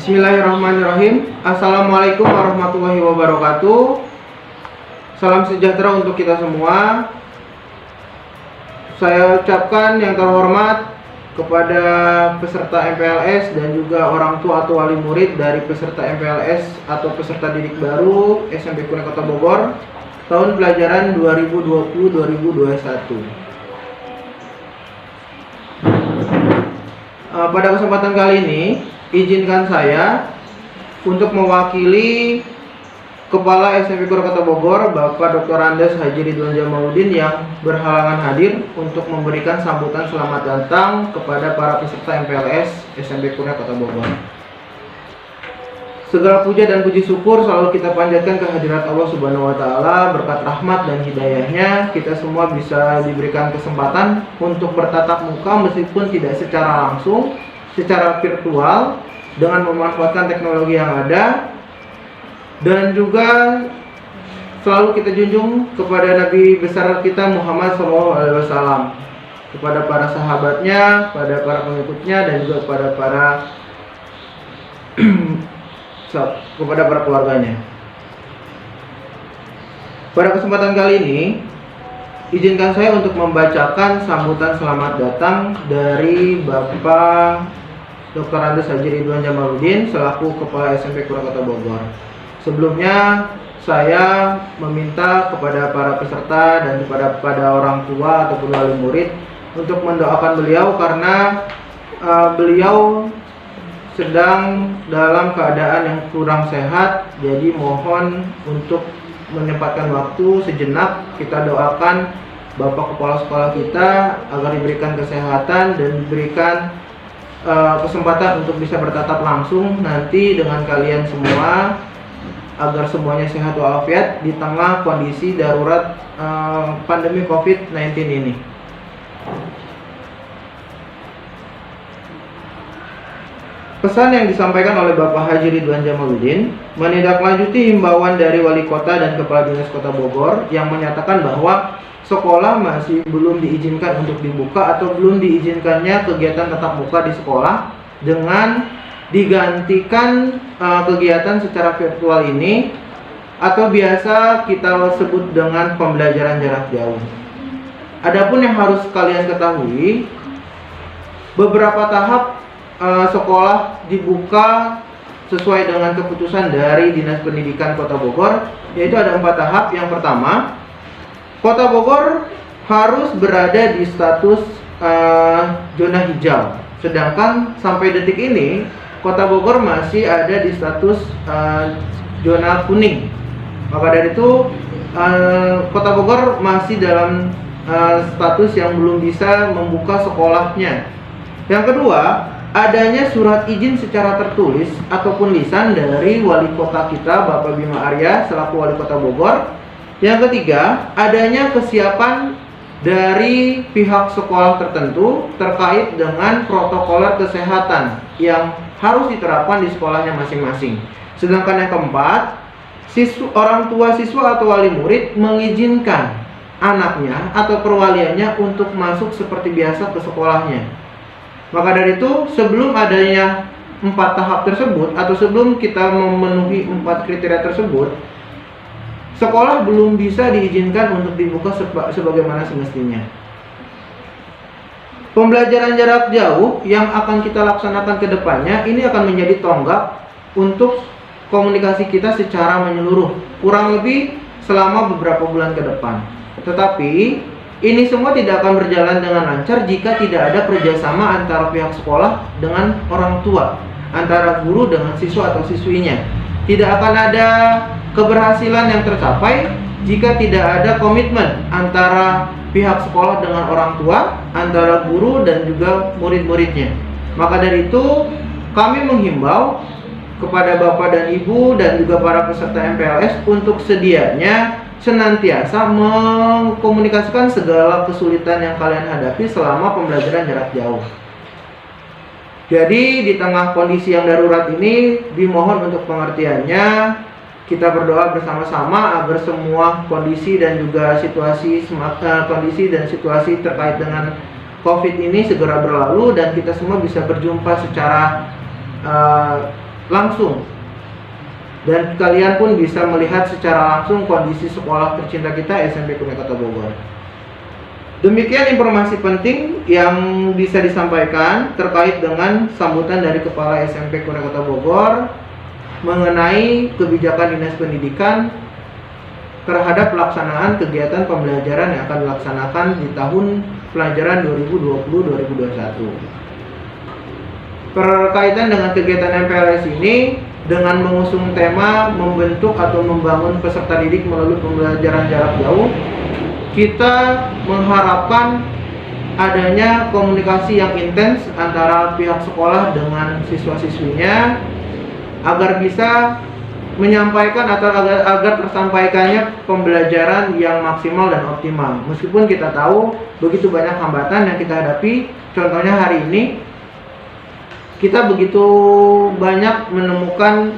Bismillahirrahmanirrahim. Assalamualaikum warahmatullahi wabarakatuh. Salam sejahtera untuk kita semua. Saya ucapkan yang terhormat kepada peserta MPLS dan juga orang tua atau wali murid dari peserta MPLS atau peserta didik baru SMP Kuning Kota Bogor tahun pelajaran 2020-2021. Pada kesempatan kali ini, izinkan saya untuk mewakili Kepala SMP Kuning Kota Bogor, Bapak Dr. Andes Haji Ridwan Jamaluddin yang berhalangan hadir untuk memberikan sambutan selamat datang kepada para peserta MPLS SMP Kuning Kota Bogor. Segala puja dan puji syukur selalu kita panjatkan kehadirat Allah Subhanahu wa Ta'ala. Berkat rahmat dan hidayahnya, kita semua bisa diberikan kesempatan untuk bertatap muka meskipun tidak secara langsung, secara virtual, dengan memanfaatkan teknologi yang ada. Dan juga selalu kita junjung kepada Nabi besar kita Muhammad SAW, kepada para sahabatnya, kepada para pengikutnya, dan juga kepada para keluarganya. Pada kesempatan kali ini, izinkan saya untuk membacakan sambutan selamat datang dari Bapak Dr. Andes Haji Ridwan Jamaluddin selaku Kepala SMP Kuning Kota Bogor. Sebelumnya saya meminta kepada para peserta dan kepada orang tua ataupun wali murid untuk mendoakan beliau karena beliau sedang dalam keadaan yang kurang sehat. Jadi mohon untuk menyempatkan waktu sejenak kita doakan Bapak Kepala Sekolah kita agar diberikan kesehatan dan diberikan kesempatan untuk bisa bertatap langsung nanti dengan kalian semua, agar semuanya sehat walafiat di tengah kondisi darurat pandemi COVID-19 ini. Pesan yang disampaikan oleh Bapak Haji Ridwan Jamaluddin menindaklanjuti himbauan dari Wali Kota dan Kepala Dinas Kota Bogor yang menyatakan bahwa sekolah masih belum diizinkan untuk dibuka atau belum diizinkannya kegiatan tatap muka di sekolah dengan digantikan kegiatan secara virtual ini atau biasa kita sebut dengan pembelajaran jarak jauh. Adapun yang harus kalian ketahui, beberapa tahap sekolah dibuka sesuai dengan keputusan dari Dinas Pendidikan Kota Bogor, yaitu ada 4 tahap. Yang pertama, Kota Bogor harus berada di status zona hijau, sedangkan sampai detik ini Kota Bogor masih ada di status zona kuning. Maka dari itu Kota Bogor masih dalam status yang belum bisa membuka sekolahnya. Yang kedua, adanya surat izin secara tertulis ataupun lisan dari wali kota kita Bapak Bima Arya selaku wali kota Bogor. Yang ketiga, adanya kesiapan dari pihak sekolah tertentu terkait dengan protokol kesehatan yang harus diterapkan di sekolahnya masing-masing. Sedangkan yang keempat, orang tua siswa atau wali murid mengizinkan anaknya atau perwaliannya untuk masuk seperti biasa ke sekolahnya. Maka dari itu, sebelum adanya 4 tahap tersebut atau sebelum kita memenuhi 4 kriteria tersebut, sekolah belum bisa diizinkan untuk dibuka sebagaimana semestinya. Pembelajaran jarak jauh yang akan kita laksanakan ke depannya ini akan menjadi tonggak untuk komunikasi kita secara menyeluruh, kurang lebih selama beberapa bulan ke depan. Tetapi ini semua tidak akan berjalan dengan lancar jika tidak ada kerjasama antara pihak sekolah dengan orang tua, antara guru dengan siswa atau siswinya. Tidak akan ada keberhasilan yang tercapai jika tidak ada komitmen antara pihak sekolah dengan orang tua, antara guru dan juga murid-muridnya. Maka dari itu, kami menghimbau kepada Bapak dan Ibu dan juga para peserta MPLS untuk sedianya senantiasa mengkomunikasikan segala kesulitan yang kalian hadapi selama pembelajaran jarak jauh. Jadi di tengah kondisi yang darurat ini, dimohon untuk pengertiannya. Kita berdoa bersama-sama agar semua kondisi dan juga situasi terkait dengan COVID ini segera berlalu dan kita semua bisa berjumpa secara langsung. Dan kalian pun bisa melihat secara langsung kondisi sekolah tercinta kita, SMP Kurnia Kota Bogor. Demikian informasi penting yang bisa disampaikan terkait dengan sambutan dari Kepala SMP Kurnia Kota Bogor mengenai kebijakan Dinas Pendidikan terhadap pelaksanaan kegiatan pembelajaran yang akan dilaksanakan di tahun pelajaran 2020-2021. Berkaitan dengan kegiatan MPLS ini, dengan mengusung tema membentuk atau membangun peserta didik melalui pembelajaran jarak jauh, kita mengharapkan adanya komunikasi yang intens antara pihak sekolah dengan siswa-siswinya agar bisa menyampaikan atau agar tersampaikannya pembelajaran yang maksimal dan optimal. Meskipun kita tahu begitu banyak hambatan yang kita hadapi, contohnya hari ini kita begitu banyak menemukan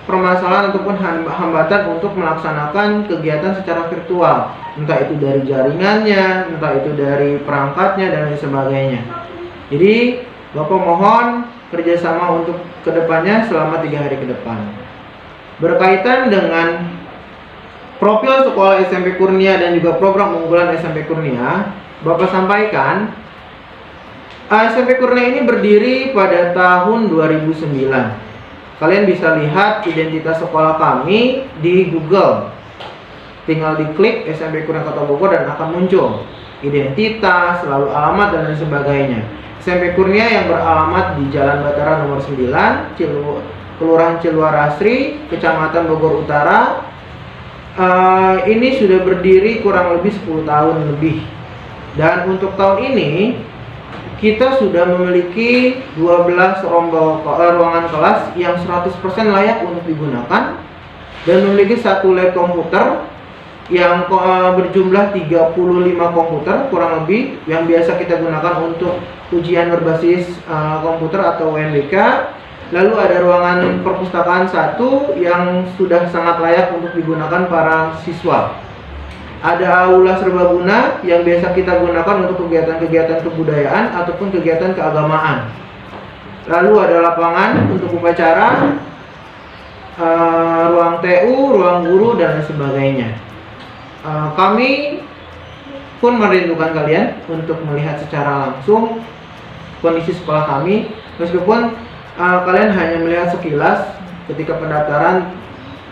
permasalahan ataupun hambatan untuk melaksanakan kegiatan secara virtual, entah itu dari jaringannya, entah itu dari perangkatnya dan lain sebagainya. Jadi Bapak mohon kerjasama untuk kedepannya selama 3 hari ke depan. Berkaitan dengan profil sekolah SMP Kurnia dan juga program unggulan SMP Kurnia, Bapak sampaikan SMP Kurnia ini berdiri pada tahun 2009. Kalian bisa lihat identitas sekolah kami di Google. Tinggal diklik SMP Kurnia Kota Bogor dan akan muncul identitas, lalu alamat dan lain sebagainya. SMP Kurnia yang beralamat di Jalan Batara nomor 9, Kelurahan Ciluarasri, Kecamatan Bogor Utara. Ini sudah berdiri kurang lebih 10 tahun lebih. Dan untuk tahun ini kita sudah memiliki 12 ruangan kelas yang 100% layak untuk digunakan dan memiliki 1 lab komputer yang berjumlah 35 komputer kurang lebih yang biasa kita gunakan untuk ujian berbasis komputer atau UNBK. Lalu ada ruangan perpustakaan 1 yang sudah sangat layak untuk digunakan para siswa. Ada aula serbaguna yang biasa kita gunakan untuk kegiatan-kegiatan kebudayaan ataupun kegiatan keagamaan. Lalu ada lapangan untuk upacara, ruang TU, ruang guru dan lain sebagainya. Kami pun merindukan kalian untuk melihat secara langsung kondisi sekolah kami, meskipun kalian hanya melihat sekilas ketika pendaftaran,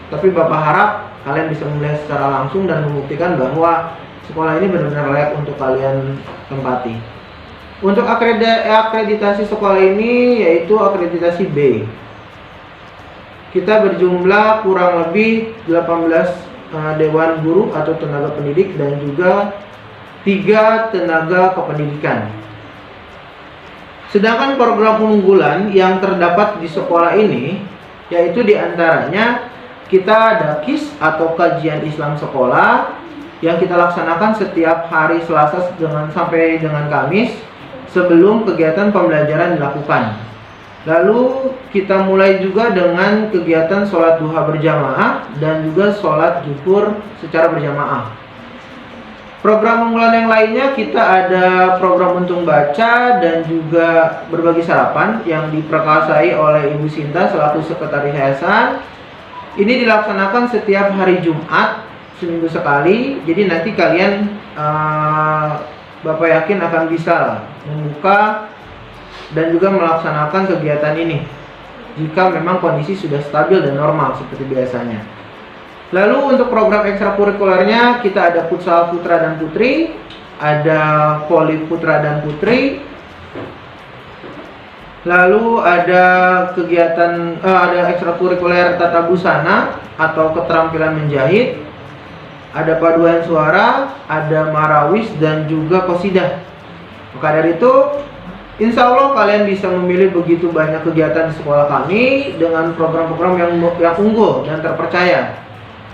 tapi Bapak harap kalian bisa melihat secara langsung dan membuktikan bahwa sekolah ini benar-benar layak untuk kalian tempati. Untuk akreditasi sekolah ini yaitu akreditasi B. Kita berjumlah kurang lebih 18 dewan guru atau tenaga pendidik dan juga 3 tenaga kependidikan. Sedangkan program unggulan yang terdapat di sekolah ini yaitu diantaranya kita ada KIS atau kajian Islam sekolah yang kita laksanakan setiap hari Selasa sampai dengan Kamis sebelum kegiatan pembelajaran dilakukan. Lalu kita mulai juga dengan kegiatan sholat duha berjamaah dan juga sholat zuhur secara berjamaah. Program unggulan yang lainnya kita ada program untung baca dan juga berbagi sarapan yang diperkasai oleh Ibu Sinta selaku sekretaris yayasan. Ini dilaksanakan setiap hari Jumat seminggu sekali. Jadi nanti kalian Bapak yakin akan bisa membuka dan juga melaksanakan kegiatan ini jika memang kondisi sudah stabil dan normal seperti biasanya. Lalu untuk program ekstrakurikulernya kita ada futsal putra dan putri, ada voli putra dan putri. Lalu ada kegiatan ada ekstrakurikuler tata busana atau keterampilan menjahit, ada paduan suara, ada marawis dan juga qasidah. Maka dari itu, insya Allah kalian bisa memilih begitu banyak kegiatan di sekolah kami dengan program-program yang unggul dan terpercaya.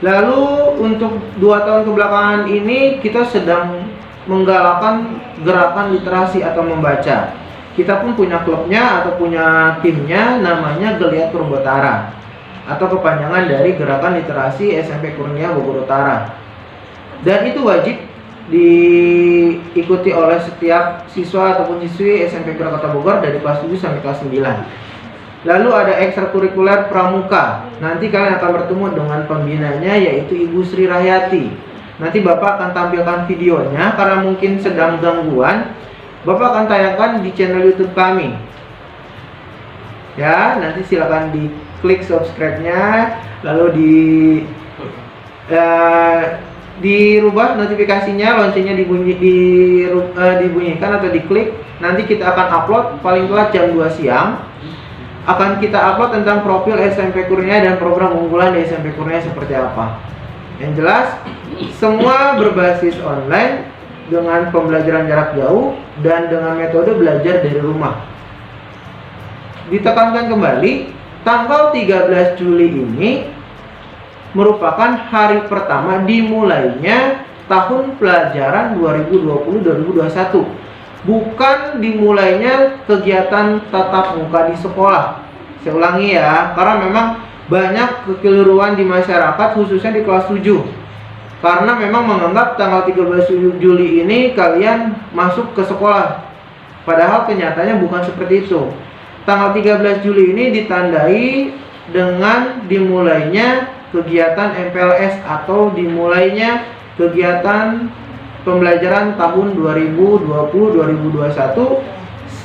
Lalu untuk 2 tahun kebelakangan ini kita sedang menggalakkan gerakan literasi atau membaca. Kita pun punya klubnya atau punya timnya namanya Geliat Purba Utara atau kepanjangan dari Gerakan Literasi SMP Kurnia Bogor Utara. Dan itu wajib diikuti oleh setiap siswa ataupun siswi SMP Kurnia Kota Bogor dari kelas 7 sampai kelas 9. Lalu ada ekstrakurikuler pramuka. Nanti kalian akan bertemu dengan pembinanya, yaitu Ibu Sri Rahyati. Nanti Bapak akan tampilkan videonya, karena mungkin sedang gangguan, Bapak akan tayangkan di channel YouTube kami. Ya, nanti silakan diklik subscribe-nya, lalu dirubah notifikasinya, loncengnya dibunyikan atau diklik. Nanti kita akan upload paling telat jam 2 siang. Akan kita upload tentang profil SMP Kurnia dan program unggulan di SMP Kurnia seperti apa. Yang jelas, semua berbasis online dengan pembelajaran jarak jauh dan dengan metode belajar dari rumah. Ditekankan kembali, tanggal 13 Juli ini merupakan hari pertama dimulainya tahun pelajaran 2020-2021. Bukan dimulainya kegiatan tatap muka di sekolah. Saya ulangi ya, karena memang banyak kekeliruan di masyarakat, khususnya di kelas 7. Karena memang menganggap tanggal 13 Juli ini kalian masuk ke sekolah. Padahal kenyataannya bukan seperti itu. Tanggal 13 Juli ini ditandai dengan dimulainya kegiatan MPLS atau dimulainya kegiatan pembelajaran tahun 2020-2021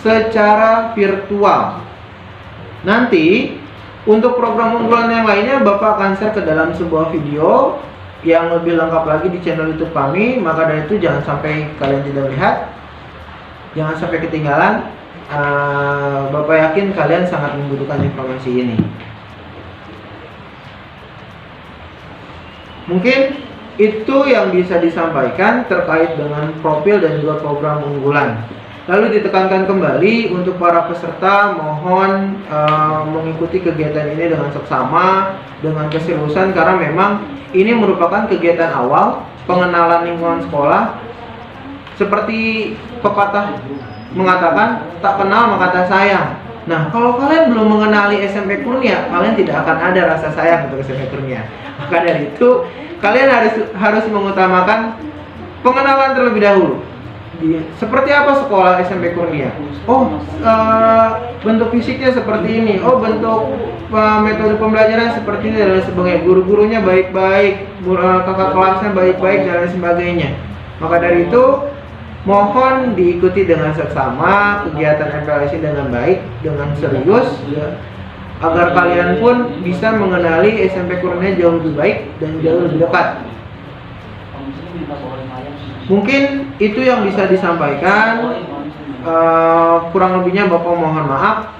secara virtual. Nanti untuk program unggulan yang lainnya Bapak akan share ke dalam sebuah video yang lebih lengkap lagi di channel YouTube kami. Maka dari itu jangan sampai kalian tidak lihat, jangan sampai ketinggalan. Bapak yakin kalian sangat membutuhkan informasi ini. Mungkin itu yang bisa disampaikan terkait dengan profil dan juga program unggulan. Lalu ditekankan kembali untuk para peserta, mohon mengikuti kegiatan ini dengan seksama, dengan keseriusan, karena memang ini merupakan kegiatan awal pengenalan lingkungan sekolah. Seperti pepatah mengatakan, tak kenal maka tak sayang. Nah, kalau kalian belum mengenali SMP Kurnia, kalian tidak akan ada rasa sayang untuk SMP Kurnia. Maka dari itu, kalian harus mengutamakan pengenalan terlebih dahulu. Seperti apa sekolah SMP Kurnia? Bentuk fisiknya seperti ini. Bentuk metode pembelajaran seperti ini dan lain sebagainya. Guru-gurunya baik-baik, kakak kelasnya baik-baik dan lain sebagainya. Maka dari itu, mohon diikuti dengan seksama kegiatan MPLS ini dengan baik, dengan serius, ya, agar kalian pun bisa mengenali SMP Kurnia jauh lebih baik dan jauh lebih dekat. Mungkin itu yang bisa disampaikan. Kurang lebihnya Bapak mohon maaf,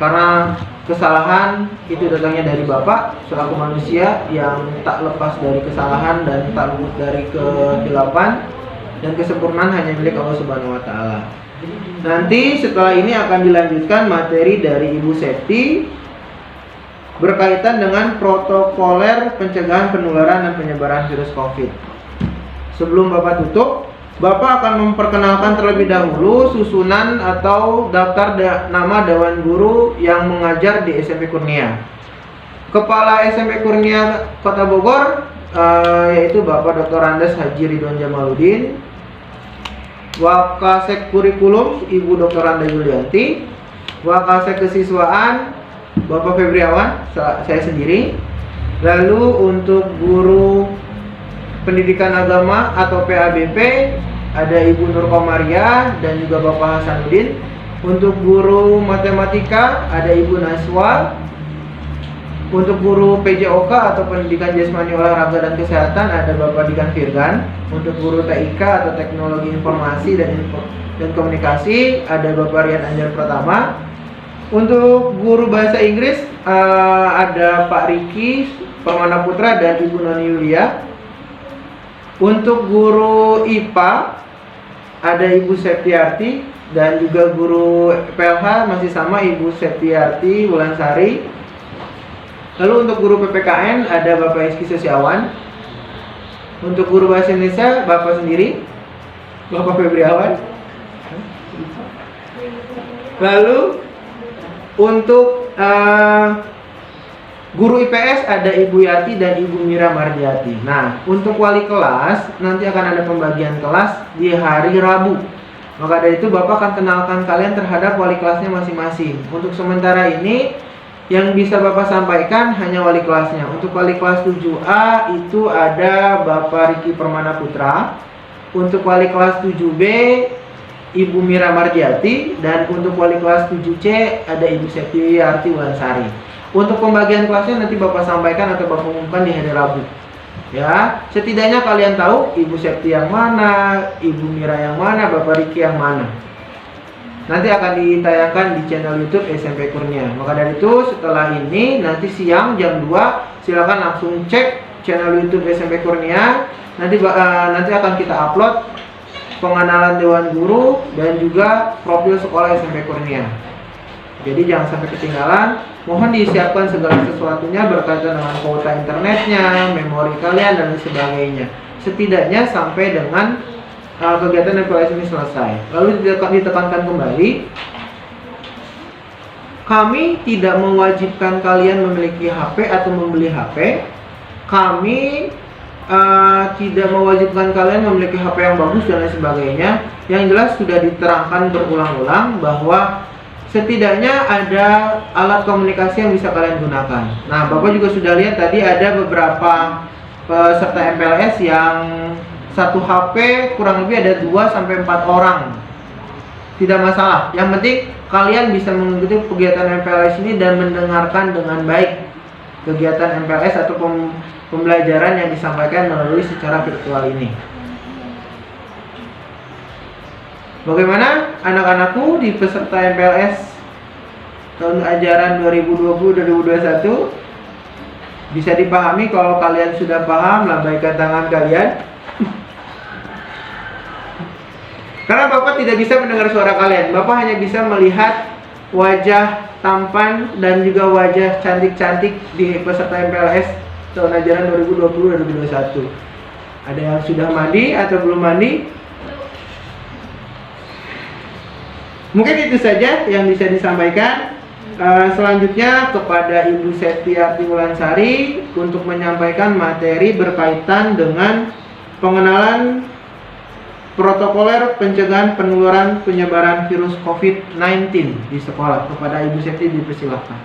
karena kesalahan itu datangnya dari Bapak selaku manusia yang tak lepas dari kesalahan dan tak luput dari kegelapan, dan kesempurnaan hanya milik Allah Subhanahu wa Ta'ala. Nanti setelah ini akan dilanjutkan materi dari Ibu Septi berkaitan dengan protokoler pencegahan penularan dan penyebaran virus COVID. Sebelum Bapak tutup, Bapak akan memperkenalkan terlebih dahulu susunan atau daftar nama Dewan Guru yang mengajar di SMP Kurnia. Kepala SMP Kurnia Kota Bogor yaitu Bapak Dr. Andes Haji Ridwan Jamaluddin. Wakasek Kurikulum Ibu Dr. Anda Yulianti. Wakasek Kesiswaan Bapak Febriawan, saya sendiri. Lalu untuk guru pendidikan agama atau PABP ada Ibu Nur Komaria dan juga Bapak Hasanuddin. Untuk guru matematika ada Ibu Naswa. Untuk guru PJOK atau pendidikan jasmani olahraga dan kesehatan ada Bapak Dikan Firgan. Untuk guru TIK atau teknologi informasi dan komunikasi ada Bapak Rian Anjar Pratama. Untuk guru bahasa Inggris ada Pak Riki Permana Putra dan Ibu Noni Yulia. Untuk guru IPA ada Ibu Septiarti dan juga guru PLH masih sama Ibu Septiarti Wulansari. Lalu untuk guru PPKN ada Bapak Rizky Sosiawan. Untuk guru bahasa Indonesia Bapak sendiri, Bapak Febriawan. Lalu untuk guru IPS ada Ibu Yati dan Ibu Mira Mardiati. Nah, untuk wali kelas nanti akan ada pembagian kelas di hari Rabu. Maka dari itu Bapak akan kenalkan kalian terhadap wali kelasnya masing-masing. Untuk sementara ini yang bisa Bapak sampaikan hanya wali kelasnya. Untuk wali kelas 7A itu ada Bapak Riki Permana Putra. Untuk wali kelas 7B Ibu Mira Mardiati, dan untuk wali kelas 7C ada Ibu Septiarti Wulansari. Untuk pembagian kelasnya nanti Bapak sampaikan atau Bapak umumkan di hari Rabu. Ya, setidaknya kalian tahu Ibu Septi yang mana, Ibu Mira yang mana, Bapak Riki yang mana. Nanti akan ditayangkan di channel YouTube SMP Kurnia. Maka dari itu setelah ini nanti siang jam 2 silakan langsung cek channel YouTube SMP Kurnia. Nanti akan kita upload pengenalan Dewan Guru dan juga profil sekolah SMP Kurnia. Jadi jangan sampai ketinggalan. Mohon disiapkan segala sesuatunya berkaitan dengan kuota internetnya, memori kalian dan sebagainya. Setidaknya sampai dengan kegiatan MPLS ini selesai. Lalu ditekankan kembali, kami tidak mewajibkan kalian memiliki HP atau membeli HP. Kami tidak mewajibkan kalian memiliki HP yang bagus dan lain sebagainya. Yang jelas sudah diterangkan berulang-ulang bahwa setidaknya ada alat komunikasi yang bisa kalian gunakan. Nah, Bapak juga sudah lihat tadi ada beberapa peserta MPLS yang satu HP kurang lebih ada 2-4 orang. Tidak masalah. Yang penting kalian bisa mengikuti kegiatan MPLS ini dan mendengarkan dengan baik kegiatan MPLS atau pembelajaran yang disampaikan melalui secara virtual ini. Bagaimana anak-anakku di peserta MPLS tahun ajaran 2020-2021? Bisa dipahami? Kalau kalian sudah paham, lambaikan tangan kalian. Karena Bapak tidak bisa mendengar suara kalian. Bapak hanya bisa melihat wajah tampan dan juga wajah cantik-cantik di peserta MPLS tahun ajaran 2020-2021. Ada yang sudah mandi atau belum mandi? Mungkin itu saja yang bisa disampaikan. Selanjutnya kepada Ibu Septiarti Wulansari untuk menyampaikan materi berkaitan dengan pengenalan protokoler pencegahan penularan penyebaran virus COVID-19 di sekolah. Kepada Ibu Septi dipersilakan.